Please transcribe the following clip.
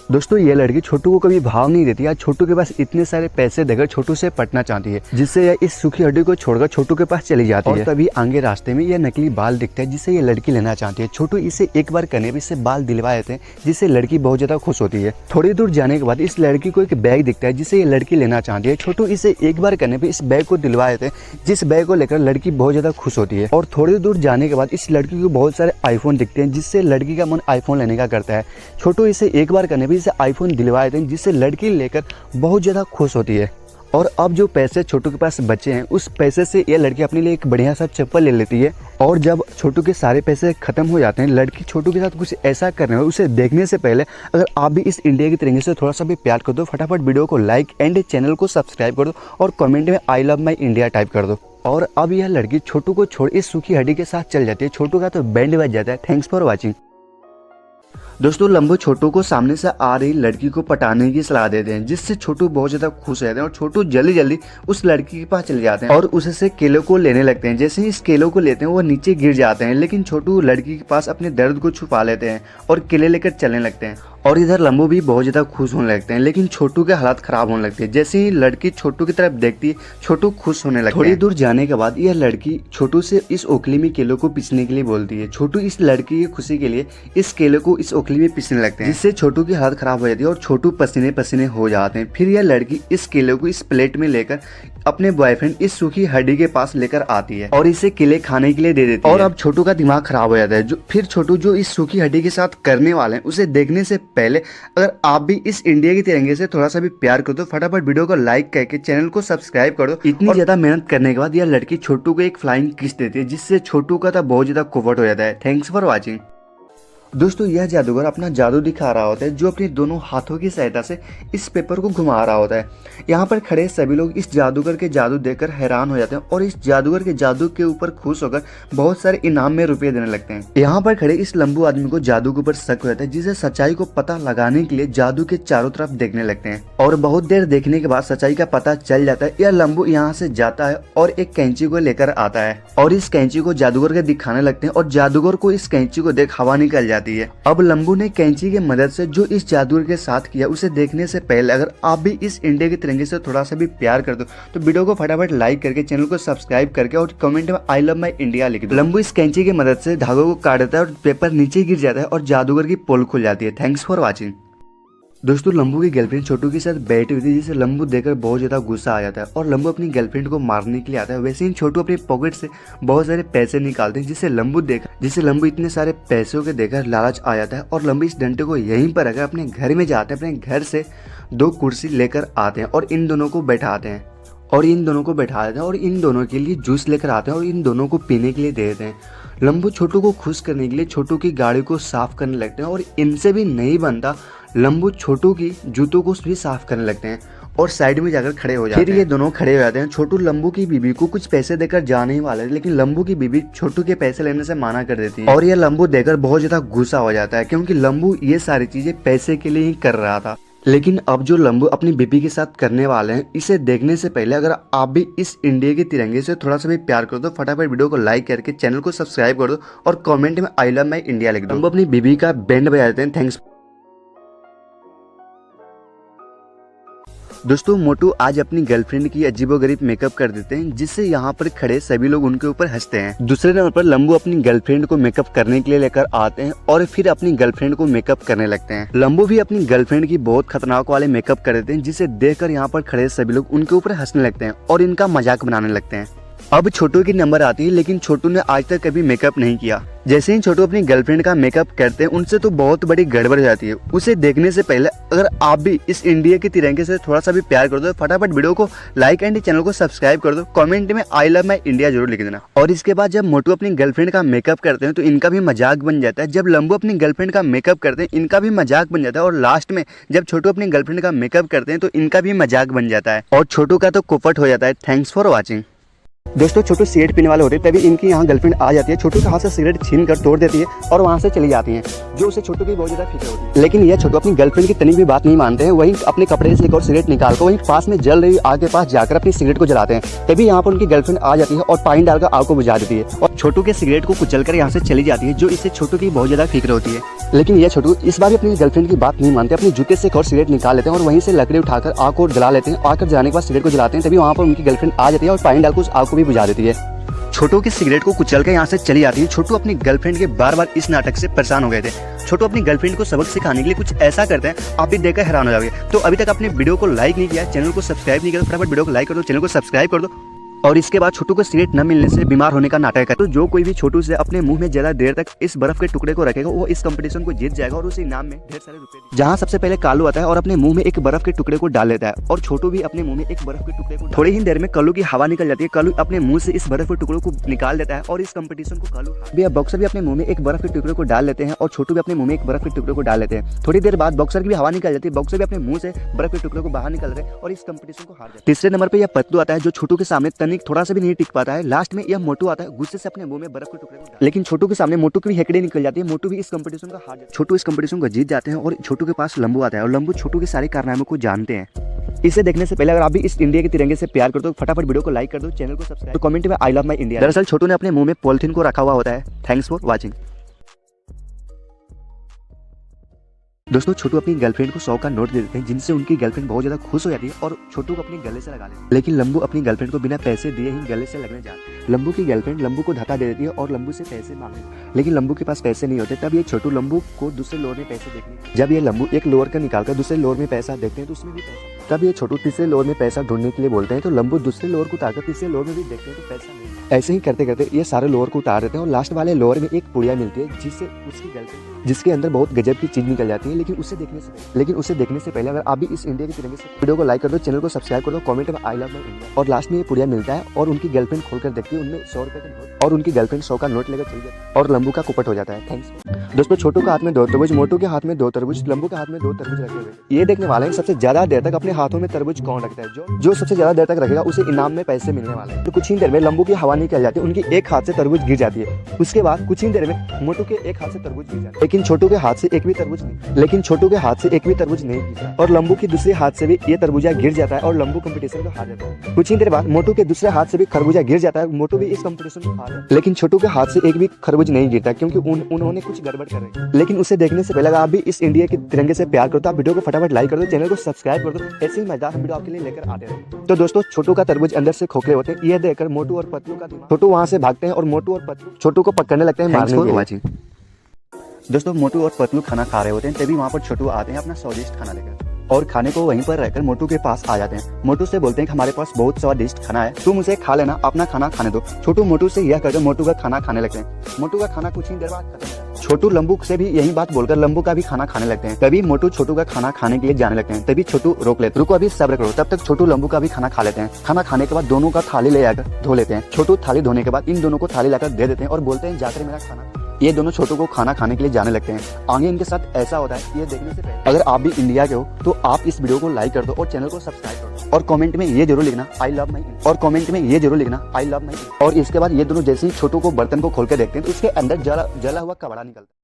दोस्तों ये लड़की छोटू को कभी भाव नहीं देती। आज छोटू के पास इतने सारे पैसे देकर छोटू से पटना चाहती है, जिससे यह इस सूखी हड्डी को छोड़कर छोटू के पास चली जाती है। और तभी आगे रास्ते में यह नकली बाल दिखता है जिसे ये लड़की लेना चाहती है। छोटू इसे एक बार करने पर इससे बाल दिलवा देते हैं, जिससे लड़की बहुत ज्यादा खुश होती है। थोड़ी दूर जाने के बाद इस लड़की को एक बैग दिखता है जिसे ये लड़की लेना चाहती है। छोटू इसे एक बार करने पर इस बैग को दिलवा देते हैं, जिस बैग को लेकर लड़की बहुत ज्यादा खुश होती है। और थोड़ी दूर जाने के बाद इस लड़की को बहुत सारे आईफोन दिखते हैं, जिससे लड़की का मन आईफोन लेने का करता है। छोटू इसे एक बार करने पर इसे आईफोन दिलवा देते हैं, जिससे लड़की लेकर बहुत ज़्यादा खुश होती है। और अब जो पैसे छोटू के पास बचे हैं, उस पैसे से यह लड़की अपने लिए एक बढ़िया सा चप्पल ले लेती है। और जब छोटू के सारे पैसे खत्म हो जाते हैं, लड़की छोटू के साथ कुछ ऐसा करने वाली, उसे देखने से पहले अगर आप भी इस इंडिया की तिरंगे से थोड़ा सा भी प्यार कर दो, फटाफट वीडियो को लाइक एंड चैनल को सब्सक्राइब कर दो और कमेंट में I love my India type कर दो। और अब यह लड़की छोटू को छोड़ इस सूखी हड्डी के साथ चल जाती है। छोटू का तो बैंड बज जाता है। Thanks for watching. दोस्तों लंबू छोटू को सामने से आ रही लड़की को पटाने की सलाह देते हैं, जिससे छोटू बहुत ज्यादा खुश रहते हैं और छोटू जल्दी जल्दी उस लड़की के पास चले जाते हैं और उससे केलों को लेने लगते हैं। जैसे ही इस केलों को लेते हैं वो नीचे गिर जाते हैं, लेकिन छोटू लड़की के पास अपने दर्द को छुपा लेते हैं और केले लेकर चलने लगते हैं। और इधर लंबू भी बहुत ज्यादा खुश होने लगते हैं, लेकिन छोटू के हालात खराब होने लगते हैं। जैसे ही लड़की छोटू की तरफ देखती है, छोटू खुश होने लगता है। थोड़ी दूर जाने के बाद यह लड़की छोटू से इस ओखली में केलों को पीसने के लिए बोलती है। छोटू इस लड़की की खुशी के लिए इस केलों को इस ओखली में पीसने लगते हैं, जिससे छोटू की हालत खराब हो जाती है और छोटू पसीने पसीने हो जाते हैं। फिर यह लड़की इस केलों को इस प्लेट में लेकर अपने बॉयफ्रेंड इस सूखी हड्डी के पास लेकर आती है और इसे केले खाने के लिए दे देती है। और अब छोटू का दिमाग खराब हो जाता है। फिर छोटू जो इस सूखी हड्डी के साथ करने वाले हैं, उसे देखने से पहले अगर आप भी इस इंडिया के तिरंगे से थोड़ा सा भी प्यार कर दो, फटाफट वीडियो को लाइक करके चैनल को सब्सक्राइब कर दो। इतनी ज्यादा मेहनत करने के बाद यह लड़की छोटू को एक फ्लाइंग किस देती है, जिससे छोटू का तो बहुत ज्यादा कम्फर्ट हो जाता है। Thanks for watching. दोस्तों यह जादूगर अपना जादू दिखा रहा होता है, जो अपने दोनों हाथों की सहायता से इस पेपर को घुमा रहा होता है। यहाँ पर खड़े सभी लोग इस जादूगर के जादू देखकर हैरान हो जाते हैं और इस जादूगर के जादू के ऊपर खुश होकर बहुत सारे इनाम में रुपए देने लगते हैं। यहाँ पर खड़े इस लंबू आदमी को जादू के ऊपर शक हो जाता है, जिसे सच्चाई को पता लगाने के लिए जादू के चारों तरफ देखने लगते हैं। और बहुत देर देखने के बाद सच्चाई का पता चल जाता है। यह लंबू यहाँ से जाता है और एक कैंची को लेकर आता है और इस कैंची को जादूगर के दिखाने लगते हैं और जादूगर को इस कैंची को देख हवा निकल जाती है। अब लंबू ने कैंची की मदद से जो इस जादूगर के साथ किया, उसे देखने से पहले अगर आप भी इस इंडिया के तिरंगे से थोड़ा सा भी प्यार कर दो, तो वीडियो को फटाफट लाइक करके चैनल को सब्सक्राइब करके और कमेंट में आई लव माई इंडिया लिख दो। लंबू इस कैंची की मदद से धागों को काट देता है और पेपर नीचे गिर जाता है और जादूगर की पोल खुल जाती है। Thanks for watching. दोस्तों लंबू की गर्लफ्रेंड छोटू के साथ बैठी हुई थी, जिसे लंबू देखकर बहुत ज्यादा गुस्सा आ जाता है और लंबू अपनी गर्लफ्रेंड को मारने के लिए आता है। वैसे ही छोटू अपनी पॉकेट से बहुत सारे पैसे निकालते हैं, जिसे लंबू इतने सारे पैसों के देखकर लालच आ जाता है और लंबू इस डंडे को यहीं पर रखकर अपने घर में जाते हैं। अपने घर से 2 कुर्सी लेकर आते हैं और इन दोनों को बैठाते हैं और इन दोनों के लिए जूस लेकर आते हैं और इन दोनों को पीने के लिए दे देते हैं। लंबू छोटू को खुश करने के लिए छोटू की गाड़ी को साफ करने लगते हैं और इनसे भी नहीं बनता, लंबू छोटू की जूतों को भी साफ करने लगते हैं और साइड में जाकर खड़े हो जाते हैं। फिर ये दोनों खड़े हो जाते हैं। छोटू लंबू की बीबी को कुछ पैसे देकर जाने ही वाले थे, लेकिन लंबू की बीबी छोटू के पैसे लेने से मना कर देती है और ये लंबू देखकर बहुत ज्यादा गुस्सा हो जाता है, क्योंकि लंबू ये सारी चीजें पैसे के लिए ही कर रहा था। लेकिन अब जो लंबू अपनी बीबी के साथ करने वाले हैं, इसे देखने से पहले अगर आप भी इस इंडिया के तिरंगे से थोड़ा सा भी प्यार कर दो, फटाफट वीडियो को लाइक करके चैनल को सब्सक्राइब कर दो और कमेंट में आई लव माई इंडिया लिख दो। लंबू अपनी बीबी का बैंड बजा देते हैं। थैंक्स। दोस्तों मोटू आज अपनी गर्लफ्रेंड की अजीबोगरीब मेकअप कर देते हैं, जिससे यहाँ पर खड़े सभी लोग उनके ऊपर हंसते हैं। दूसरे नंबर पर लंबू अपनी गर्लफ्रेंड को मेकअप करने के लिए लेकर आते हैं और फिर अपनी गर्लफ्रेंड को मेकअप करने लगते हैं। लंबू भी अपनी गर्लफ्रेंड की बहुत खतरनाक वाले मेकअप कर देते हैं, जिसे देखकर यहाँ पर खड़े सभी लोग उनके ऊपर हंसने लगते हैं और इनका मजाक बनाने लगते हैं। अब छोटू की नंबर आती है, लेकिन छोटू ने आज तक कभी मेकअप नहीं किया। जैसे ही छोटू अपनी गर्लफ्रेंड का मेकअप करते हैं, उनसे तो बहुत बड़ी गड़बड़ हो जाती है। उसे देखने से पहले अगर आप भी इस इंडिया के तिरंगे से थोड़ा सा भी प्यार कर दो, फटाफट वीडियो को लाइक एंड चैनल को सब्सक्राइब कर दो। कमेंट में आई लव माई इंडिया जरूर लिख देना। और इसके बाद जब मोटू अपनी गर्लफ्रेंड का मेकअप करते हैं, तो इनका भी मजाक बन जाता है। जब लंबू अपनी गर्लफ्रेंड का मेकअप करते हैं, इनका भी मजाक बन जाता है। और लास्ट में जब छोटू अपनी गर्लफ्रेंड का मेकअप करते हैं, तो इनका भी मजाक बन जाता है और छोटू का तो कुपट हो जाता है। Thanks for watching. दोस्तों छोटू सिगरेट पीने वाले होते हैं, तभी इनकी यहाँ गर्लफ्रेंड आ जाती है, छोटू के हाथ से सिगरेट छीन कर तोड़ देती है और वहाँ से चली जाती है, जो उसे छोटू की बहुत ज्यादा फिक्र होती है। लेकिन यह छोटू अपनी गर्लफ्रेंड की तनी भी बात नहीं मानते हैं, वहीं अपने कपड़े से एक और सिगरेट निकाल कर वहीं पास में जल रही आग के पास जाकर अपनी सिगरेट को जलाते हैं। तभी यहाँ पर उनकी गर्लफ्रेंड आ जाती है और पानी डालकर आग को बुझा देती है और छोटू के सिगरेट को कुचलकर यहाँ से चली जाती है, जो इससे छोटू की बहुत ज्यादा फिक्र होती है। लेकिन यह छोटू इस बार भी अपनी गर्लफ्रेंड की बात नहीं मानते, अपने जूते से एक और सिगरेट निकाल लेते हैं और वहीं से लकड़ी उठाकर आग को जला लेते हैं। आग जलाने के बाद सिगरेट को जलाते हैं, तभी वहाँ पर उनकी गर्लफ्रेंड आ जाती है और पानी डालकर उस आग को भी बुझा देती है। छोटू की सिगरेट को कुचलकर यहाँ से चली जाती है। छोटू अपनी गर्लफ्रेंड के बार बार इस नाटक से परेशान हो गए थे। छोटू अपनी गर्लफ्रेंड को सबक सिखाने के लिए कुछ ऐसा करते हैं, आप भी देखकर हैरान हो जाओगे। तो अभी तक आपने वीडियो को लाइक नहीं किया, चैनल को सब्सक्राइब नहीं किया, तो फटाफट वीडियो को लाइक कर दो, चैनल को सब्सक्राइब कर दो। और इसके बाद छोटू को सिगरेट न मिलने से बीमार होने का नाटक है। तो जो कोई भी छोटू से अपने मुंह में ज्यादा देर तक इस बर्फ के टुकड़े को रखेगा, वो इस कंपटीशन को जीत जाएगा और उसे इनाम में ढेर सारे रुपए। जहाँ सबसे पहले कालू आता है और अपने मुंह में एक बर्फ के टुकड़े को डाल लेता है और छोटू भी अपने मुंह में एक बर्फ के टुकड़े को। थोड़ी ही देर में कालू की हवा निकल जाती है, कालू अपने मुंह से इस बर्फ के टुकड़ों को निकाल देता है और इस कंपटीशन को कालू भी। बॉक्सर भी अपने मुंह में एक बर्फ के टुकड़े को डाल लेते हैं और छोटू भी अपने मुंह में एक बर्फ के टुकड़े को डाल लेते हैं। थोड़ी देर बाद बॉक्सर की भी हवा निकल जाती है, बॉक्सर भी अपने मुंह से बर्फ के टुकड़े को बाहर निकल रहे हैं और इस कंपटीशन को हार जाते हैं। तीसरे नंबर पे यह पतलू आता है, जो छोटू के सामने तनिक थोड़ा सा भी नहीं टिक पाता है। लास्ट में यह मोटू आता है, गुस्से से अपने मुंह में बर्फ के टुकड़े को। लेकिन छोटू के सामने मोटू की भी हेकड़ी निकल जाती है, मोटू भी इस कंपटीशन का हार जाता है। छोटू इस कंपटीशन को जीत जाते हैं और छोटू के पास लंबू आता है और लंबू छोटू के सारे कारनामों को जानते हैं। इसे देखने से पहले अगर आप भी इस इंडिया के तिरंगे से प्यार करते हो, फटाफट वीडियो को लाइक कर दो, चैनल को सब्सक्राइब, तो कमेंट में आई लव माई इंडिया। दरअसल छोटू ने अपने मुंह में पॉलिथीन को रखा हुआ होता है। Thanks for watching. दोस्तों छोटू अपनी गर्लफ्रेंड को 100 का नोट दे देते हैं, जिनसे उनकी गर्लफ्रेंड बहुत ज्यादा खुश हो जाती है और छोटू को अपने गले से लगा लेते हैं। लेकिन लंबू अपनी गर्लफ्रेंड को बिना पैसे दिए ही गले से लगने जाता है। लंबू की गर्लफ्रेंड लंबू को धक्का दे देती है और लंबू से पैसे मांगती है, लेकिन लंबू के पास पैसे नहीं होते। तब ये छोटू लंबू को दूसरे लोअर में पैसे देखने, जब ये लंबू एक लोअर का निकालकर दूसरे लोअर में पैसा देखते हैं तो उसमें भी पैसा। तब ये छोटू तीसरे लोअर में पैसा ढूंढने के लिए बोलते हैं, तो लंबू दूसरे लोअर को उतारकर तीसरे लोअर में भी देखते हैं तो पैसा नहीं। ऐसे ही करते करते ये सारे लोअर को उतार देते हैं और लास्ट वाले लोअर में एक पुड़िया मिलती है, जिससे उसकी गर्लफ्रेंड, जिसके अंदर बहुत गजब की चीज निकल जाती है। लेकिन उसे देखने से पहले अगर आप भी इस इंडिया के तिरंगे से वीडियो को लाइक कर दो, चैनल को सब्सक्राइब कर दो, कमेंट में आई लव माई इंडिया। और लास्ट में ये पुड़िया मिलता है और उनकी गर्लफ्रेंड खोलकर देखती है, उनमें 100 रुपए का नोट, और उनकी गर्लफ्रेंड 100 का नोट लेकर चली जाती है और लंबू का कुपट हो जाता है। थैंक्स। दोस्तों छोटू के हाथ में 2 तरबूज, मोटू के हाथ में 2 तरबूज, लंबू के हाथ में 2 तरबूज रखे हुए। ये देखने वाले हैं सबसे ज्यादा देर तक अपने हाथों में तरबूज कौन रखता है। जो सबसे ज्यादा देर तक रखेगा उसे इनाम में पैसे मिलने वाले हैं। तो कुछ ही देर में लंबू की हवा निकल जाती है, उनकी एक हाथ से तरबूज गिर जाती है। उसके बाद कुछ ही देर में मोटू के एक हाथ से तरबूज गिर जाता है, लेकिन छोटू के हाथ से एक भी तरबूज नहीं गिरता और लंबू की दूसरे हाथ से भी ये तरबूजा गिर जाता है और लंबू कंपटीशन को हार जाता है। कुछ ही देर बाद मोटू के दूसरे हाथ से भी खरबूजा गिर जाता है, मोटू भी इस कंपटीशन को हार जाता है। लेकिन छोटू के हाथ से एक भी खरबूज नहीं गिरता, क्योंकि उन्होंने कुछ गड़बड़ कर रही है। लेकिन उसे देखने से पहले आप भी इस इंडिया के तिरंगे से प्यार करो तो आप वीडियो को फटाफट लाइक कर दो, चैनल को सब्सक्राइब कर दो। ऐसे ही मजेदार वीडियो आपके लिए लेकर आते हैं। तो दोस्तों छोटू का तरबूज अंदर से खोखले होते हैं, यह देखकर मोटू और पतलू का दिमाग, छोटू वहां से भागते हैं और मोटू और पतलू छोटू को पकड़ने लगते हैं, मारने के लिए। दोस्तों मोटू और पतलू खाना खा रहे होते हैं, तभी वहाँ पर छोटू आते हैं अपना स्वादिष्ट खाना लेकर और खाने को वहीं पर रहकर मोटू के पास आ जाते हैं। मोटू से बोलते हैं कि हमारे पास बहुत स्वादिष्ट खाना है, तुम उसे खा लेना, अपना खाना खाने दो। छोटू मोटू से यह कहकर मोटू का खाना खाने लगते हैं। मोटू का खाना कुछ ही देर बाद खत्म हो जाता है। छोटू लंबू से भी यही बात बोलकर लंबू का भी खाना खाने लगते हैं। तभी मोटू छोटू का खाना खाने के लिए जाने लगते हैं, तभी छोटू रोक लेते, रुको अभी सब्र करो। तब तक छोटू लंबू का भी खाना खा लेते हैं। खाना खाने के बाद दोनों का थाली ले जाकर धो लेते हैं। छोटू थाली धोने के बाद इन दोनों को थाली लाकर दे देते हैं और बोलते हैं जाकर मेरा खाना। ये दोनों छोटू को खाना खाने के लिए जाने लगते हैं। आगे इनके साथ ऐसा होता है, ये देखने से पहले अगर आप भी इंडिया के हो तो आप इस वीडियो को लाइक कर दो और चैनल को सब्सक्राइब कर दो और कमेंट में ये जरूर लिखना आई लव माई, और कमेंट में ये जरूर लिखना आई लव माई। और इसके बाद ये दोनों जैसे ही छोटू को बर्तन को खोल के देखते हैं तो उसके अंदर जला हुआ कपड़ा निकलता है।